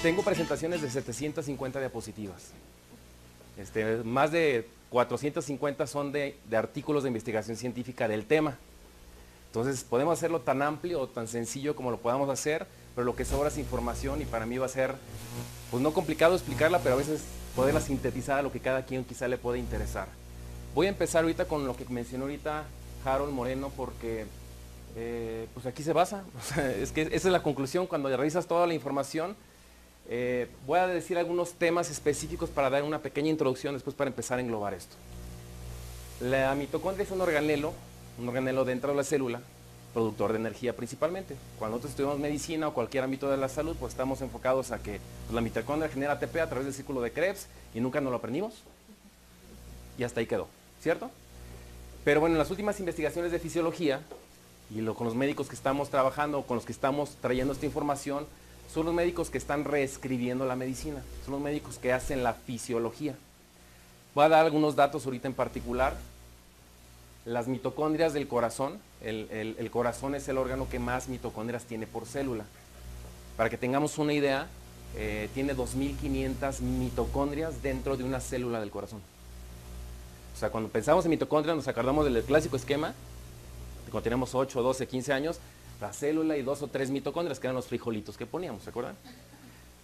Tengo presentaciones de 750 diapositivas. Más de 450 son de artículos de investigación científica del tema. Entonces podemos hacerlo tan amplio o tan sencillo como lo podamos hacer, pero lo que sobra es información y para mí va a ser, pues no complicado explicarla, pero a veces poderla sintetizar a lo que cada quien quizá le puede interesar. Voy a empezar ahorita con lo que mencionó ahorita Harold Moreno porque pues aquí se basa. O sea, es que esa es la conclusión cuando revisas toda la información. Voy a decir algunos temas específicos para dar una pequeña introducción después para empezar a englobar esto. La mitocondria es un organelo dentro de la célula, productor de energía principalmente. Cuando nosotros estudiamos medicina o cualquier ámbito de la salud, pues estamos enfocados a que pues, la mitocondria genera ATP a través del círculo de Krebs y nunca nos lo aprendimos. Y hasta ahí quedó, ¿cierto? Pero bueno, en las últimas investigaciones de fisiología, y con los médicos que estamos trabajando, con los que estamos trayendo esta información, son los médicos que están reescribiendo la medicina, son los médicos que hacen la fisiología. Voy a dar algunos datos ahorita en particular. Las mitocondrias del corazón, el corazón es el órgano que más mitocondrias tiene por célula. Para que tengamos una idea, tiene 2500 mitocondrias dentro de una célula del corazón. O sea, cuando pensamos en mitocondrias nos acordamos del clásico esquema, de cuando tenemos 8, 12, 15 años, la célula y 2 o 3 mitocondrias, que eran los frijolitos que poníamos, ¿se acuerdan?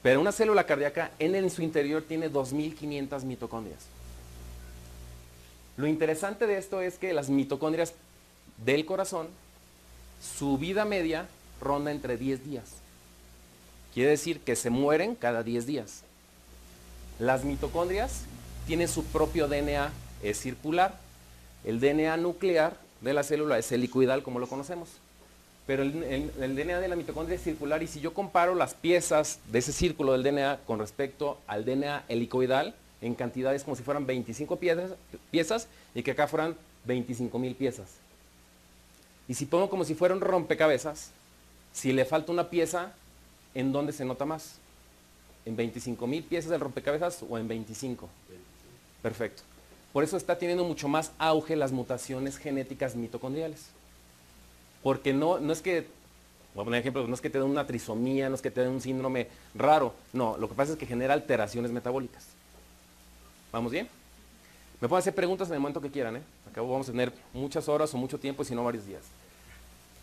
Pero una célula cardíaca en su interior tiene 2500 mitocondrias. Lo interesante de esto es que las mitocondrias del corazón, su vida media ronda entre 10 días. Quiere decir que se mueren cada 10 días. Las mitocondrias tienen su propio DNA, es circular. El DNA nuclear de la célula es helicoidal como lo conocemos. Pero el DNA de la mitocondria es circular y si yo comparo las piezas de ese círculo del DNA con respecto al DNA helicoidal, en cantidades como si fueran 25 piezas y que acá fueran 25,000 piezas. Y si pongo como si fuera un rompecabezas, si le falta una pieza, ¿en dónde se nota más? ¿En 25,000 piezas del rompecabezas o en 25? Perfecto. Por eso está teniendo mucho más auge las mutaciones genéticas mitocondriales. Porque no es que, voy a poner ejemplo, no es que te den una trisomía, no es que te den un síndrome raro, no, lo que pasa es que genera alteraciones metabólicas. ¿Vamos bien? Me pueden hacer preguntas en el momento que quieran, ¿eh? Acá vamos a tener muchas horas o mucho tiempo y si no varios días.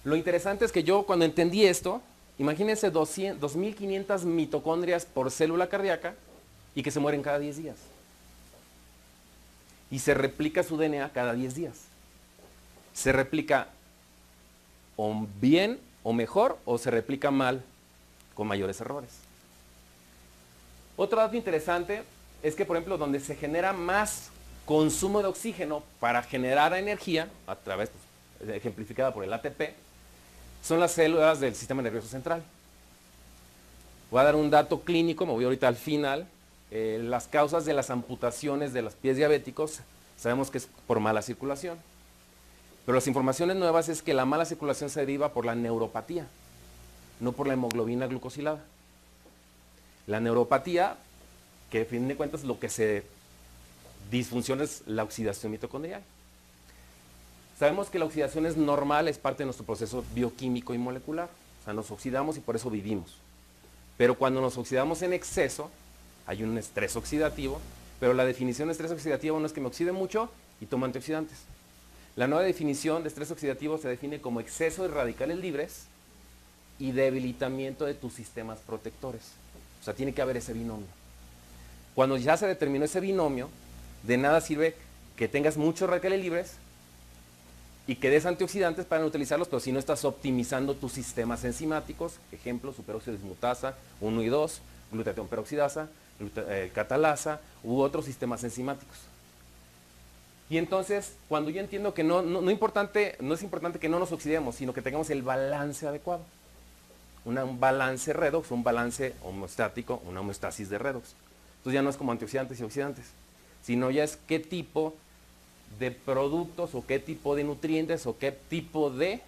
Lo interesante es que yo cuando entendí esto, imagínense 2500 mitocondrias por célula cardíaca y que se mueren cada 10 días. Y se replica su DNA cada 10 días. Se replica o bien o mejor o se replica mal con mayores errores. Otro dato interesante es que, por ejemplo, donde se genera más consumo de oxígeno para generar energía, a través, pues, ejemplificada por el ATP, son las células del sistema nervioso central. Voy a dar un dato clínico, me voy ahorita al final. Las causas de las amputaciones de los pies diabéticos, sabemos que es por mala circulación. Pero las informaciones nuevas es que la mala circulación se deriva por la neuropatía, no por la hemoglobina glucosilada. La neuropatía, que a fin de cuentas lo que se disfunciona es la oxidación mitocondrial. Sabemos que la oxidación es normal, es parte de nuestro proceso bioquímico y molecular. O sea, nos oxidamos y por eso vivimos. Pero cuando nos oxidamos en exceso, hay un estrés oxidativo, pero la definición de estrés oxidativo no es que me oxide mucho y tomo antioxidantes. La nueva definición de estrés oxidativo se define como exceso de radicales libres y debilitamiento de tus sistemas protectores. O sea, tiene que haber ese binomio. Cuando ya se determinó ese binomio, de nada sirve que tengas muchos radicales libres y que des antioxidantes para no utilizarlos, pero si no estás optimizando tus sistemas enzimáticos, ejemplo, superóxido dismutasa 1 y 2, glutatión peroxidasa, catalasa u otros sistemas enzimáticos. Y entonces, cuando yo entiendo que no es importante que no nos oxidemos, sino que tengamos el balance adecuado. Un balance redox, un balance homeostático, una homeostasis de redox. Entonces ya no es como antioxidantes y oxidantes, sino ya es qué tipo de productos o qué tipo de nutrientes o qué tipo de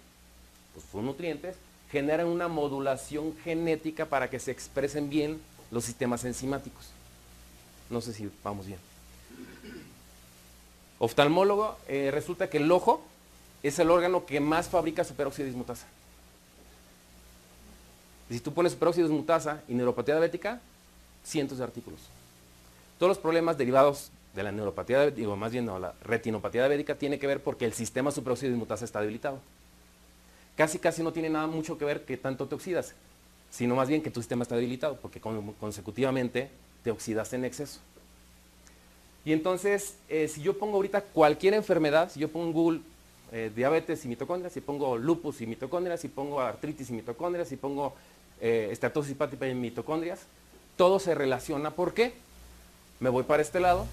nutrientes generan una modulación genética para que se expresen bien los sistemas enzimáticos. No sé si vamos bien. Oftalmólogo, resulta que el ojo es el órgano que más fabrica superóxido dismutasa. Y si tú pones superóxido dismutasa y neuropatía diabética, cientos de artículos. Todos los problemas derivados de la neuropatía, digo, más bien no, la retinopatía diabética tiene que ver porque el sistema superóxido dismutasa está debilitado. Casi no tiene nada mucho que ver que tanto te oxidas, sino más bien que tu sistema está debilitado, porque consecutivamente te oxidaste en exceso. Y entonces, si yo pongo ahorita cualquier enfermedad, si yo pongo en Google diabetes y mitocondrias, si pongo lupus y mitocondrias, si pongo artritis y mitocondrias, si pongo esteatosis hepática y mitocondrias, todo se relaciona. ¿Por qué? Me voy para este lado.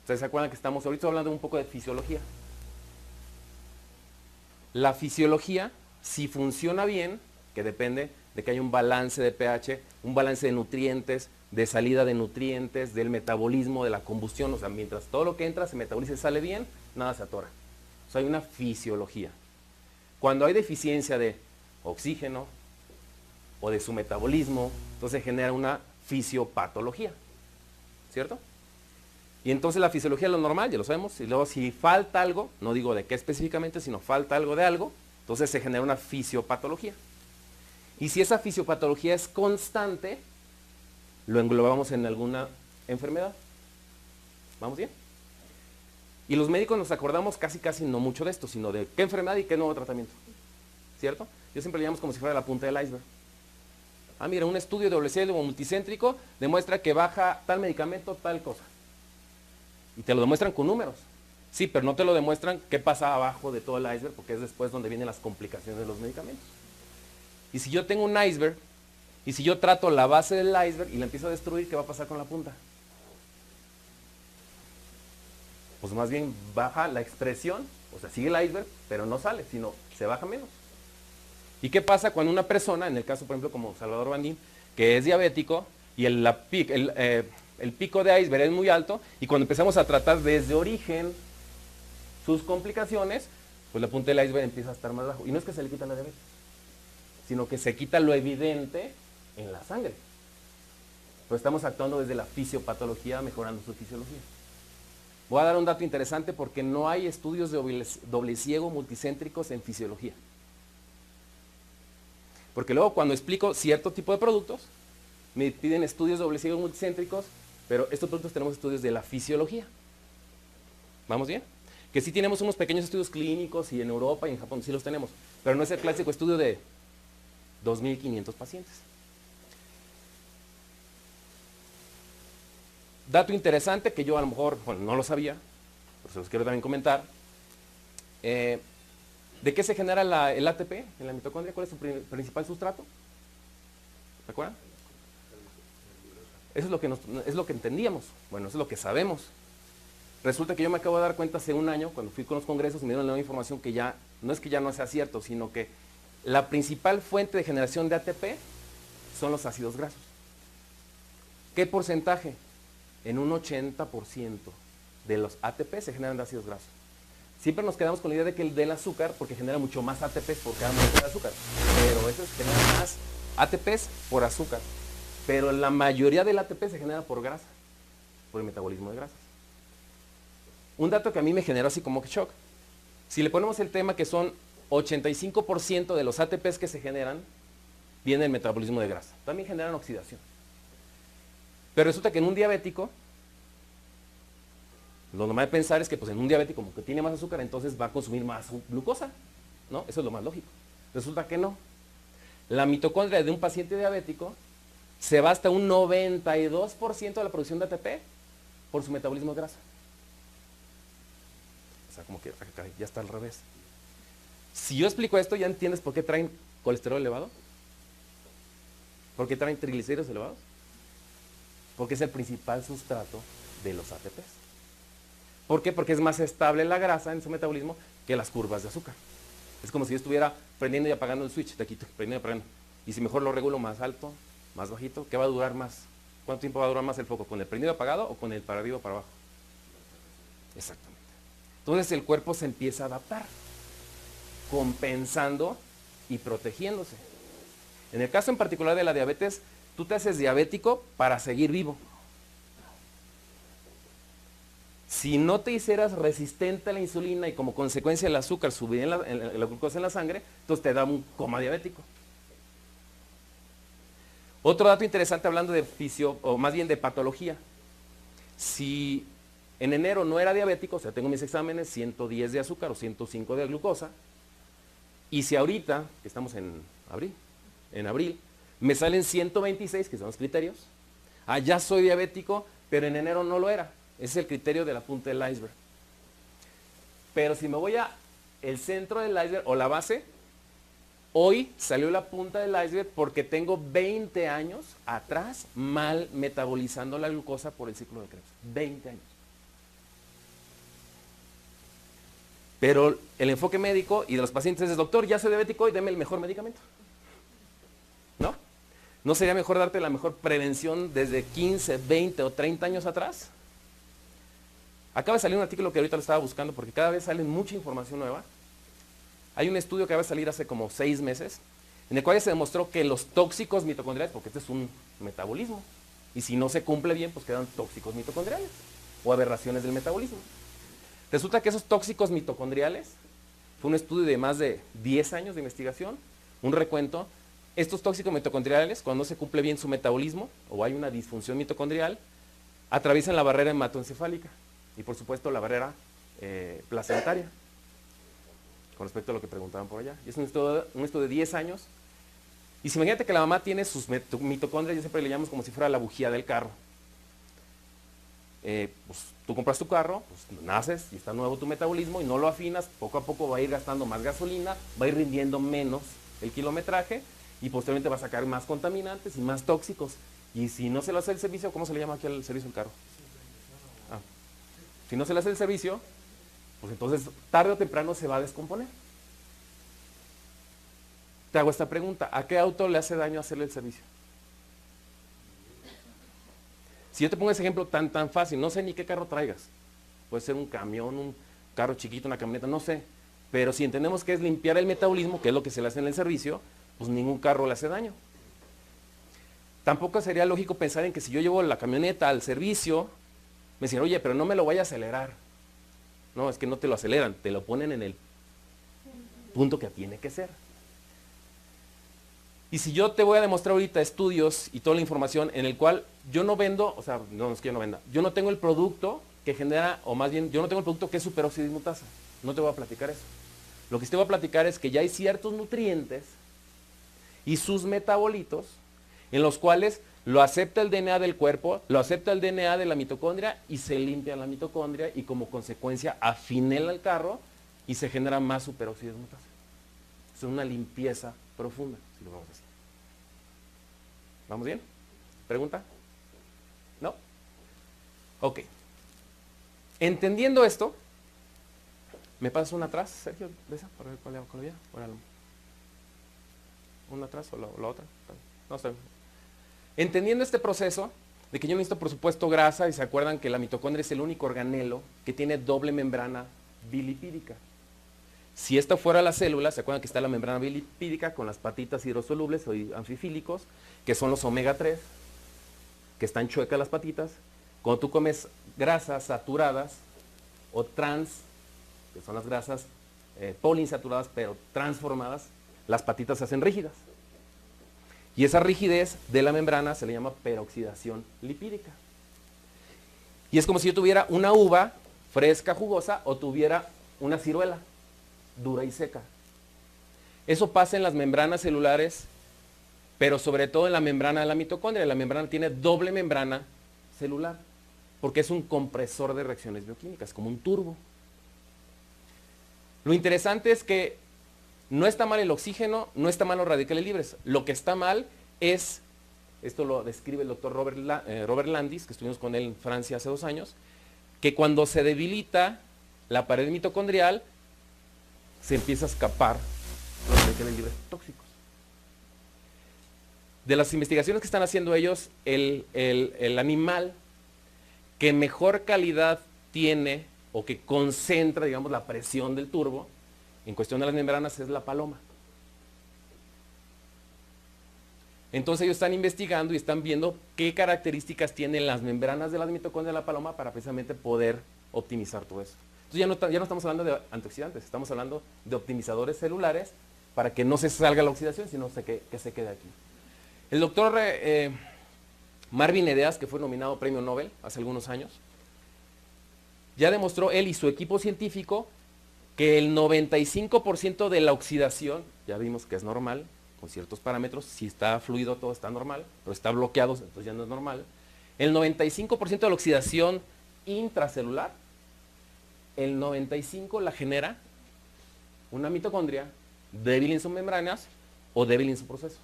Ustedes se acuerdan que estamos ahorita hablando un poco de fisiología. La fisiología, si funciona bien, que depende de que haya un balance de pH, un balance de nutrientes, de salida de nutrientes, del metabolismo, de la combustión, o sea, mientras todo lo que entra se metaboliza y sale bien, nada se atora. O sea, hay una fisiología. Cuando hay deficiencia de oxígeno o de su metabolismo, entonces genera una fisiopatología, ¿cierto? Y entonces la fisiología es lo normal, ya lo sabemos, y luego si falta algo, no digo de qué específicamente, sino falta algo de algo, entonces se genera una fisiopatología. Y si esa fisiopatología es constante, lo englobamos en alguna enfermedad. ¿Vamos bien? Y los médicos nos acordamos casi no mucho de esto, sino de qué enfermedad y qué nuevo tratamiento. ¿Cierto? Yo siempre le llamamos como si fuera la punta del iceberg. Ah, mira, un estudio de doble-ciego multicéntrico demuestra que baja tal medicamento, tal cosa. Y te lo demuestran con números. Sí, pero no te lo demuestran qué pasa abajo de todo el iceberg, porque es después donde vienen las complicaciones de los medicamentos. Y si yo tengo un iceberg, y si yo trato la base del iceberg y la empiezo a destruir, ¿qué va a pasar con la punta? Pues más bien baja la expresión, o sea, sigue el iceberg, pero no sale, sino se baja menos. ¿Y qué pasa cuando una persona, en el caso por ejemplo como Salvador Bandín, que es diabético, y el pico de iceberg es muy alto, y cuando empezamos a tratar desde origen sus complicaciones, pues la punta del iceberg empieza a estar más bajo. Y no es que se le quita la diabetes, sino que se quita lo evidente en la sangre. Pues estamos actuando desde la fisiopatología, mejorando su fisiología. Voy a dar un dato interesante porque no hay estudios de doble ciego multicéntricos en fisiología. Porque luego cuando explico cierto tipo de productos, me piden estudios doble ciego multicéntricos, pero estos productos tenemos estudios de la fisiología. ¿Vamos bien? Que sí tenemos unos pequeños estudios clínicos y en Europa y en Japón sí los tenemos, pero no es el clásico estudio de 2.500 pacientes. Dato interesante que yo a lo mejor, bueno, no lo sabía, pero se los quiero también comentar. ¿De qué se genera el ATP en la mitocondria? ¿Cuál es su principal sustrato? ¿Se acuerdan? Eso es lo que entendíamos. Bueno, eso es lo que sabemos. Resulta que yo me acabo de dar cuenta hace un año, cuando fui con los congresos, me dieron la nueva información que ya, no es que ya no sea cierto, sino que la principal fuente de generación de ATP son los ácidos grasos. ¿Qué porcentaje? En un 80% de los ATP se generan de ácidos grasos. Siempre nos quedamos con la idea de que el del azúcar, porque genera mucho más ATPs por cada molécula de azúcar, pero eso es genera más ATPs por azúcar. Pero la mayoría del ATP se genera por grasa, por el metabolismo de grasas. Un dato que a mí me generó así como que shock. Si le ponemos el tema que son 85% de los ATPs que se generan, viene del metabolismo de grasa. También generan oxidación. Pero resulta que en un diabético, lo normal de pensar es que pues en un diabético como que tiene más azúcar, entonces va a consumir más glucosa, ¿no? Eso es lo más lógico. Resulta que no. La mitocondria de un paciente diabético se va hasta un 92% de la producción de ATP por su metabolismo de grasa. O sea, como que ya está al revés. Si yo explico esto, ¿ya entiendes por qué traen colesterol elevado? ¿Por qué traen triglicéridos elevados? Porque es el principal sustrato de los ATPs. ¿Por qué? Porque es más estable la grasa en su metabolismo que las curvas de azúcar. Es como si yo estuviera prendiendo y apagando el switch de aquí, prendiendo y apagando. Y si mejor lo regulo más alto, más bajito, ¿qué va a durar más? ¿Cuánto tiempo va a durar más el foco? ¿Con el prendido apagado o con el para arriba o para abajo? Exactamente. Entonces el cuerpo se empieza a adaptar, compensando y protegiéndose. En el caso en particular de la diabetes, tú te haces diabético para seguir vivo. Si no te hicieras resistente a la insulina y como consecuencia el azúcar subiría la glucosa en la sangre, entonces te da un coma diabético. Otro dato interesante hablando de o más bien de patología. Si en enero no era diabético, o sea, tengo mis exámenes, 110 de azúcar o 105 de glucosa, y si ahorita, que estamos en abril, me salen 126, que son los criterios, ya soy diabético, pero en enero no lo era. Ese es el criterio de la punta del iceberg. Pero si me voy a el centro del iceberg o la base, hoy salió la punta del iceberg porque tengo 20 años atrás mal metabolizando la glucosa por el ciclo de Krebs. 20 años. Pero el enfoque médico y de los pacientes es, doctor, ya soy diabético y deme el mejor medicamento. ¿No? ¿No sería mejor darte la mejor prevención desde 15, 20 o 30 años atrás? Acaba de salir un artículo que ahorita lo estaba buscando porque cada vez sale mucha información nueva. Hay un estudio que va a salir hace como 6 meses, en el cual se demostró que los tóxicos mitocondriales, porque este es un metabolismo, y si no se cumple bien, pues quedan tóxicos mitocondriales o aberraciones del metabolismo. Resulta que esos tóxicos mitocondriales, fue un estudio de más de 10 años de investigación, un recuento, estos tóxicos mitocondriales, cuando no se cumple bien su metabolismo, o hay una disfunción mitocondrial, atraviesan la barrera hematoencefálica, y por supuesto la barrera placentaria, con respecto a lo que preguntaban por allá. Y es un estudio de 10 años. Y si imagínate que la mamá tiene sus mitocondrias, yo siempre le llamamos como si fuera la bujía del carro. Pues tú compras tu carro, pues naces y está nuevo tu metabolismo y no lo afinas, poco a poco va a ir gastando más gasolina, va a ir rindiendo menos el kilometraje y posteriormente va a sacar más contaminantes y más tóxicos. Y si no se le hace el servicio, ¿cómo se le llama aquí al servicio del carro? Si no se le hace el servicio, pues entonces tarde o temprano se va a descomponer. Te hago esta pregunta, ¿a qué auto le hace daño hacerle el servicio? Si yo te pongo ese ejemplo tan fácil, no sé ni qué carro traigas. Puede ser un camión, un carro chiquito, una camioneta, no sé. Pero si entendemos que es limpiar el metabolismo, que es lo que se le hace en el servicio, pues ningún carro le hace daño. Tampoco sería lógico pensar en que si yo llevo la camioneta al servicio, me dicen, oye, pero no me lo vaya a acelerar. No, es que no te lo aceleran, te lo ponen en el punto que tiene que ser. Y si yo te voy a demostrar ahorita estudios y toda la información en el cual yo no vendo, o sea, no es que yo no venda, yo no tengo el producto que genera, o más bien, yo no tengo el producto que es superóxido dismutasa. No te voy a platicar eso. Lo que te voy a platicar es que ya hay ciertos nutrientes y sus metabolitos en los cuales lo acepta el DNA del cuerpo, lo acepta el DNA de la mitocondria y se limpia la mitocondria y como consecuencia afinela el carro y se genera más superóxido dismutasa. Es una limpieza profunda, si lo vamos a decir. ¿Vamos bien? ¿Pregunta? ¿No? Ok. Entendiendo esto, ¿me pasas una atrás, Sergio, de esa? Para ver cuál había. ¿Una atrás o la otra? No sé. Entendiendo este proceso, de que yo necesito por supuesto grasa, y se acuerdan que la mitocondria es el único organelo que tiene doble membrana bilipídica. Si esta fuera la célula, se acuerdan que está la membrana bilipídica con las patitas hidrosolubles o anfifílicos, que son los omega 3, que están chuecas las patitas. Cuando tú comes grasas saturadas o trans, que son las grasas poliinsaturadas pero transformadas, las patitas se hacen rígidas. Y esa rigidez de la membrana se le llama peroxidación lipídica. Y es como si yo tuviera una uva fresca, jugosa, o tuviera una ciruela dura y seca. Eso pasa en las membranas celulares, pero sobre todo en la membrana de la mitocondria. La membrana tiene doble membrana celular, porque es un compresor de reacciones bioquímicas, como un turbo. Lo interesante es que no está mal el oxígeno, no está mal los radicales libres. Lo que está mal es, esto lo describe el doctor Robert Landis, que estuvimos con él en Francia hace 2 años, que cuando se debilita la pared mitocondrial, se empieza a escapar los radicales libres tóxicos. De las investigaciones que están haciendo ellos, el animal que mejor calidad tiene o que concentra, digamos, la presión del turbo, en cuestión de las membranas, es la paloma. Entonces ellos están investigando y están viendo qué características tienen las membranas de las mitocondrias de la paloma para precisamente poder optimizar todo eso. Entonces ya no estamos hablando de antioxidantes, estamos hablando de optimizadores celulares para que no se salga la oxidación, sino que se quede aquí. El doctor Marvin Edeas, que fue nominado premio Nobel hace algunos años, ya demostró él y su equipo científico que el 95% de la oxidación, ya vimos que es normal, con ciertos parámetros, si está fluido todo está normal, pero está bloqueado, entonces ya no es normal. El 95% de la oxidación intracelular, el 95% la genera una mitocondria débil en sus membranas o débil en su proceso.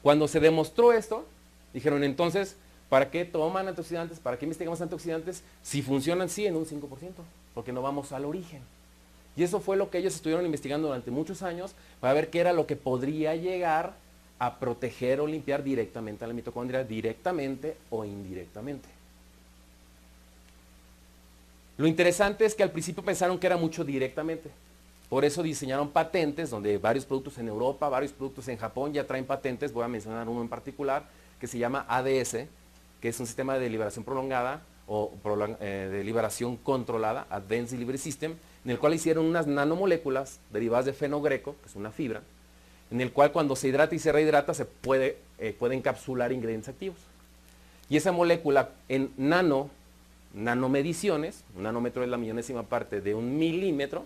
Cuando se demostró esto, dijeron entonces, ¿para qué toman antioxidantes? ¿Para qué investigamos antioxidantes? Si funcionan sí en un 5%, porque no vamos al origen. Y eso fue lo que ellos estuvieron investigando durante muchos años para ver qué era lo que podría llegar a proteger o limpiar directamente a la mitocondria, directamente o indirectamente. Lo interesante es que al principio pensaron que era mucho directamente. Por eso diseñaron patentes, donde varios productos en Europa, varios productos en Japón ya traen patentes. Voy a mencionar uno en particular que se llama ADS, que es un sistema de liberación prolongada o de liberación controlada, Advanced Delivery System, en el cual hicieron unas nanomoléculas derivadas de fenogreco, que es una fibra, en el cual cuando se hidrata y se rehidrata se puede encapsular ingredientes activos. Y esa molécula en nanomediciones, un nanómetro es la millonésima parte de un milímetro,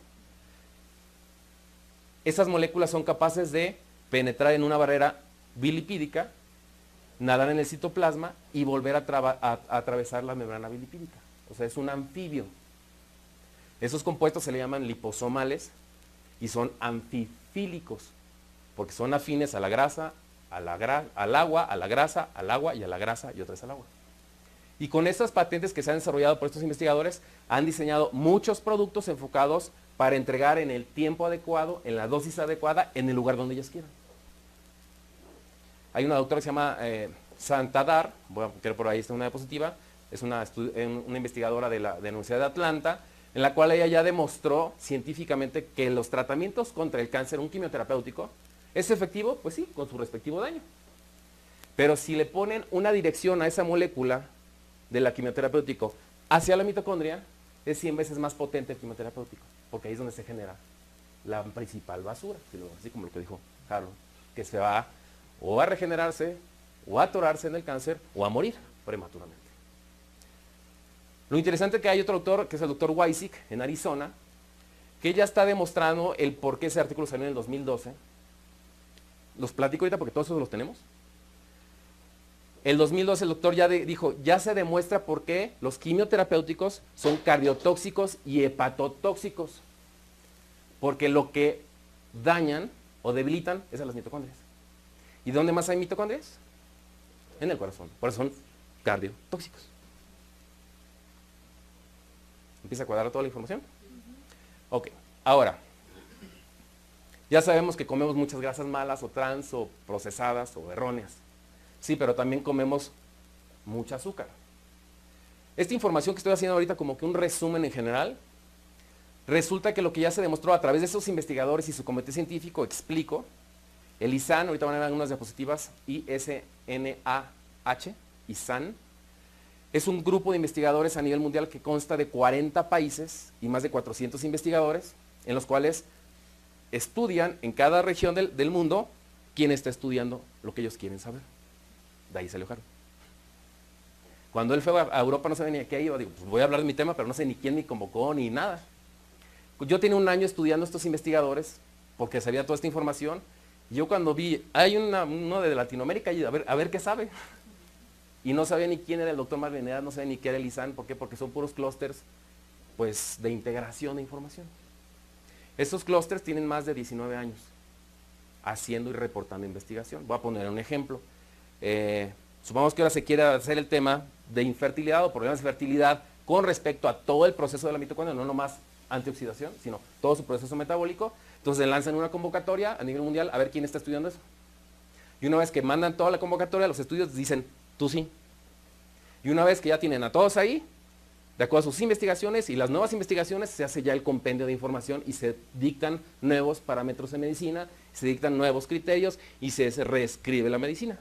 esas moléculas son capaces de penetrar en una barrera bilipídica, nadar en el citoplasma y volver a atravesar la membrana bilipídica. O sea, es un anfibio. Esos compuestos se le llaman liposomales y son anfifílicos, porque son afines a la grasa, al agua, a la grasa, al agua y a la grasa y otra vez al agua. Y con estas patentes que se han desarrollado por estos investigadores, han diseñado muchos productos enfocados para entregar en el tiempo adecuado, en la dosis adecuada, en el lugar donde ellos quieran. Hay una doctora que se llama Santadar, voy a poner por ahí está una diapositiva, es una investigadora de la Universidad de Atlanta, en la cual ella ya demostró científicamente que los tratamientos contra el cáncer, un quimioterapéutico, ¿es efectivo? Pues sí, con su respectivo daño. Pero si le ponen una dirección a esa molécula de la quimioterapéutico hacia la mitocondria, es 100 veces más potente el quimioterapéutico, porque ahí es donde se genera la principal basura, así como lo que dijo Harold, que se va o a regenerarse, o a atorarse en el cáncer, o a morir prematuramente. Lo interesante es que hay otro doctor, que es el doctor Weissig, en Arizona, que ya está demostrando el por qué ese artículo salió en el 2012. Los platico ahorita porque todos esos los tenemos. El 2012 el doctor ya dijo, ya se demuestra por qué los quimioterapéuticos son cardiotóxicos y hepatotóxicos. Porque lo que dañan o debilitan es a las mitocondrias. ¿Y dónde más hay mitocondrias? En el corazón. Por eso son cardiotóxicos. ¿Empieza a cuadrar toda la información? Ok, ahora, ya sabemos que comemos muchas grasas malas o trans o procesadas o erróneas. Sí, pero también comemos mucha azúcar. Esta información que estoy haciendo ahorita como que un resumen en general, resulta que lo que ya se demostró a través de esos investigadores y su comité científico, explico, el ISAN, ahorita van a ver algunas diapositivas, ISNAH, ISAN, es un grupo de investigadores a nivel mundial que consta de 40 países y más de 400 investigadores, en los cuales estudian en cada región del mundo quién está estudiando lo que ellos quieren saber. De ahí salió Harold. Cuando él fue a Europa no sabía ni a qué iba, digo, pues voy a hablar de mi tema, pero no sé ni quién me convocó ni nada. Yo tenía un año estudiando a estos investigadores, porque sabía toda esta información, y yo cuando vi, hay uno de Latinoamérica, y a ver qué sabe. Y no sabía ni quién era el doctor Marvin Edeas, no sabía ni qué era el ISAN, ¿por qué? Porque son puros clústeres, pues, de integración de información. Estos clústeres tienen más de 19 años haciendo y reportando investigación. Voy a poner un ejemplo. Supongamos que ahora se quiere hacer el tema de infertilidad o problemas de fertilidad con respecto a todo el proceso de la mitocondria, no nomás antioxidación, sino todo su proceso metabólico. Entonces lanzan una convocatoria a nivel mundial a ver quién está estudiando eso. Y una vez que mandan toda la convocatoria, los estudios dicen, tú sí. Y una vez que ya tienen a todos ahí, de acuerdo a sus investigaciones y las nuevas investigaciones, se hace ya el compendio de información y se dictan nuevos parámetros de medicina, se dictan nuevos criterios y se reescribe la medicina.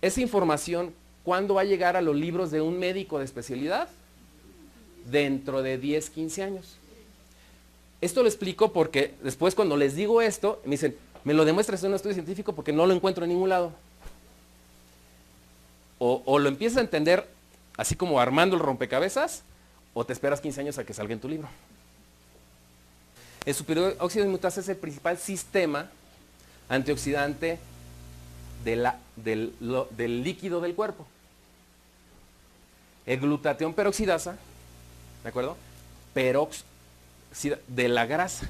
Esa información, ¿cuándo va a llegar a los libros de un médico de especialidad? Dentro de 10, 15 años. Esto lo explico porque después cuando les digo esto, me dicen, Me lo demuestras en un estudio científico porque no lo encuentro en ningún lado. O lo empiezas a entender así como armando el rompecabezas, o te esperas 15 años a que salga en tu libro. El superóxido dismutasa es el principal sistema antioxidante del líquido del cuerpo. El glutatión peroxidasa, ¿de acuerdo? Peroxida de la grasa.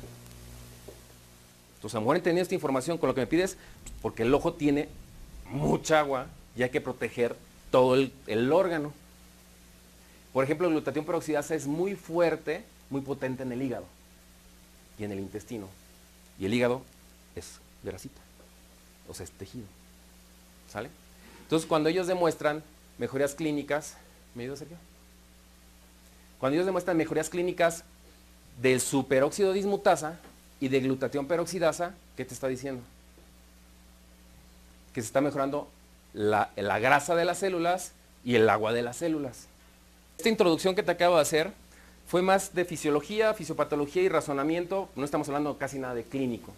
Entonces, a lo mejor entendiendo esta información con lo que me pides, porque el ojo tiene mucha agua y hay que proteger todo el órgano. Por ejemplo, el glutatión peroxidasa es muy fuerte, muy potente en el hígado y en el intestino. Y el hígado es grasita, o sea, es tejido. ¿Sale? Entonces, cuando ellos demuestran mejorías clínicas, ¿me ayuda, Sergio? Cuando ellos demuestran mejorías clínicas del superóxido dismutasa y de glutatión peroxidasa, ¿qué te está diciendo? Que se está mejorando la grasa de las células y el agua de las células. Esta introducción que te acabo de hacer fue más de fisiología, fisiopatología y razonamiento, no estamos hablando casi nada de clínico.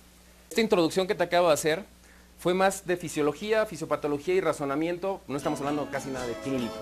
Esta introducción que te acabo de hacer fue más de fisiología, fisiopatología y razonamiento, no estamos hablando casi nada de clínico.